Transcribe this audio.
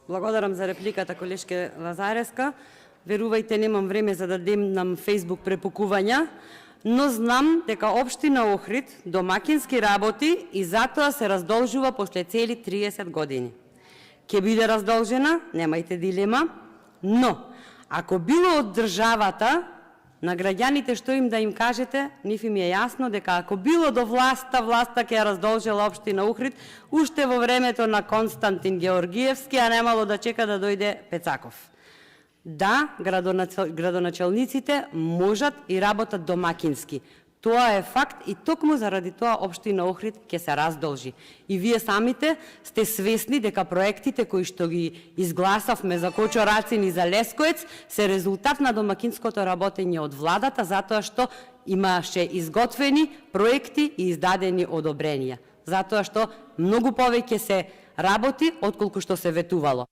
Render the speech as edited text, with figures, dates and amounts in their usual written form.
Благодарам за репликата, колешке Лазареска. Верувајте, немам време за да демнам Facebook препукувања, но знам дека општина Охрид домакински работи и затоа се раздолжува после цели 30 години. Ке биде раздолжена, немајте дилема, но ако било од државата, на граѓаните што им да им кажете, нив им е јасно дека ако било до власта ќе ја раздолжила општина Охрид уште во времето на Константин Георгиевски, а немало да чека да дојде Пецаков. Да, градоначалниците можат и работат домакински. Тоа е факт и токму заради тоа општина Охрид ќе се раздолжи. И вие самите сте свесни дека проектите кои што ги изгласавме за Кочо-Рацин и за Лескоец се резултат на домакинското работење од владата, затоа што имаше изготвени проекти и издадени одобренија. Затоа што многу повеќе се работи отколку што се ветувало.